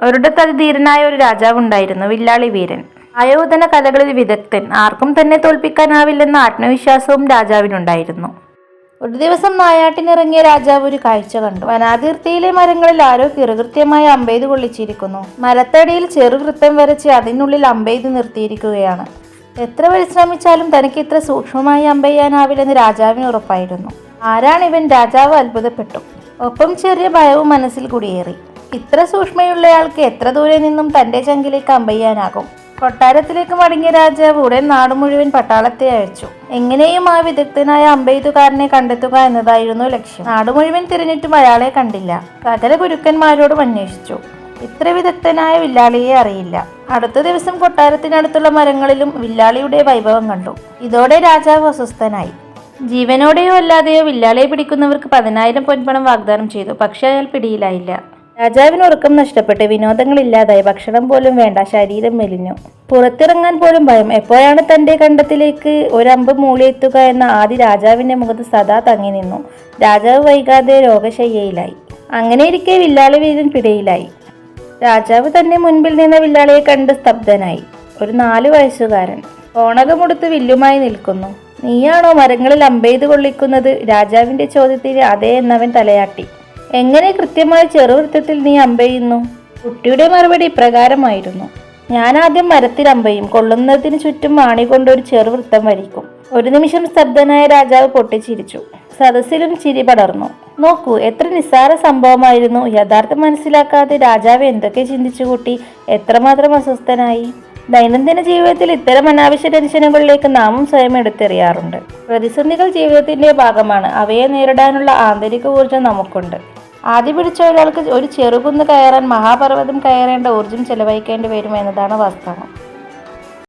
ഒരിടത്ത് അതിധീരനായ ഒരു രാജാവുണ്ടായിരുന്നു, വില്ലാളി വീരൻ. ആയോധന കലകളിൽ വിദഗ്ധൻ. ആർക്കും തന്നെ തോൽപ്പിക്കാനാവില്ലെന്ന ആത്മവിശ്വാസവും രാജാവിനുണ്ടായിരുന്നു. ഒരു ദിവസം നായാട്ടിനിറങ്ങിയ രാജാവ് ഒരു കാഴ്ച കണ്ടു. വനാതിർത്തിയിലെ മരങ്ങളിൽ ആരോ കിറുകൃത്യമായി അമ്പെയ്ത് കൊള്ളിച്ചിരിക്കുന്നു. മരത്തടിയിൽ ചെറുവൃത്തം വരച്ച് അതിനുള്ളിൽ അമ്പെയ്ത് നിർത്തിയിരിക്കുകയാണ്. എത്ര പരിശ്രമിച്ചാലും തനിക്ക് ഇത്ര സൂക്ഷ്മമായി അമ്പെയ്യാനാവില്ലെന്ന് രാജാവിന് ഉറപ്പായിരുന്നു. ആരാണിവൻ? രാജാവ് അത്ഭുതപ്പെട്ടു. ഒപ്പം ചെറിയ ഭയവും മനസ്സിൽ കുടിയേറി. ഇത്ര സൂക്ഷ്മയുള്ളയാൾക്ക് എത്ര ദൂരെ നിന്നും തന്റെ ചങ്കിലേക്ക് അമ്പെയ്യാനാകും? കൊട്ടാരത്തിലേക്ക് മടങ്ങിയ രാജാവ് ഉടൻ നാടു മുഴുവൻ പട്ടാളത്തെ അയച്ചു. എങ്ങനെയും ആ വിദഗ്ധനായ അമ്പെയ്ത്തുകാരനെ കണ്ടെത്തുക എന്നതായിരുന്നു ലക്ഷ്യം. നാടു മുഴുവൻ തിരഞ്ഞിട്ടും അയാളെ കണ്ടില്ല. സകല ഗുരുക്കന്മാരോടും അന്വേഷിച്ചു. ഇത്ര വിദഗ്ധനായ വില്ലാളിയെ അറിയില്ല. അടുത്ത ദിവസം കൊട്ടാരത്തിനടുത്തുള്ള മരങ്ങളിലും വില്ലാളിയുടെ വൈഭവം കണ്ടു. ഇതോടെ രാജാവ് അസ്വസ്ഥനായി. ജീവനോടെയോ അല്ലാതെയോ വില്ലാളിയെ പിടിക്കുന്നവർക്ക് 10,000 പൊൻപണം വാഗ്ദാനം ചെയ്തു. പക്ഷെ അയാൾ പിടിയിലായില്ല. രാജാവിന് ഉറക്കം നഷ്ടപ്പെട്ട്, വിനോദങ്ങളില്ലാതായി, ഭക്ഷണം പോലും വേണ്ട, ശരീരം മെലിഞ്ഞു. പുറത്തിറങ്ങാൻ പോലും ഭയം. എപ്പോഴാണ് തന്റെ കണ്ടത്തിലേക്ക് ഒരമ്പ് മൂളിയെത്തുക എന്ന ആദി രാജാവിന്റെ മുഖത്ത് സദാ തങ്ങി നിന്നു. രാജാവ് വൈകാതെ രോഗശയ്യയിലായി. അങ്ങനെയിരിക്കെ വില്ലാളി വീരൻ പിടിയിലായി. രാജാവ് തന്നെ മുൻപിൽ നിന്ന വില്ലാളിയെ കണ്ട് സ്തബ്ധനായി. ഒരു 4 വയസ്സുകാരൻ കോണകമുടുത്ത് വില്ലുമായി നിൽക്കുന്നു. നീയാണോ മരങ്ങളിൽ അമ്പെയ്ത് കൊള്ളിക്കുന്നത്? രാജാവിന്റെ ചോദ്യത്തിന് അതെ എന്നവൻ തലയാട്ടി. എങ്ങനെ കൃത്യമായി ചെറുവൃത്തത്തിൽ നീ അമ്പെയ്യുന്നു? കുട്ടിയുടെ മറുപടി ഇപ്രകാരമായിരുന്നു. ഞാൻ ആദ്യം മരത്തിൽ അമ്പെയ്യും. കൊള്ളുന്നതിന് ചുറ്റും മാണി കൊണ്ടൊരു ചെറുവൃത്തം വരിക്കും. ഒരു നിമിഷം സ്തബ്ധനായ രാജാവ് പൊട്ടിച്ചിരിച്ചു. സദസ്സിലും ചിരി പടർന്നു. നോക്കൂ, എത്ര നിസ്സാര സംഭവമായിരുന്നു. യഥാർത്ഥം മനസ്സിലാക്കാതെ രാജാവ് എന്തൊക്കെ ചിന്തിച്ചു കൂട്ടി. എത്രമാത്രം അസ്വസ്ഥനായി. ദൈനംദിന ജീവിതത്തിൽ ഇത്തരം അനാവശ്യ ടെൻഷനുകളിലേക്ക് നാമും സ്വയം എടുത്തെറിയാറുണ്ട്. പ്രതിസന്ധികൾ ജീവിതത്തിന്റെ ഭാഗമാണ്. അവയെ നേരിടാനുള്ള ആന്തരിക ഊർജം നമുക്കുണ്ട്. ആദ്യ പിടിച്ച ഒരാൾക്ക് ഒരു ചെറുകുന്ന് കയറാൻ മഹാപർവ്വതം കയറേണ്ട ഊർജം ചെലവഴിക്കേണ്ടി വരും എന്നതാണ് വാസ്തവം.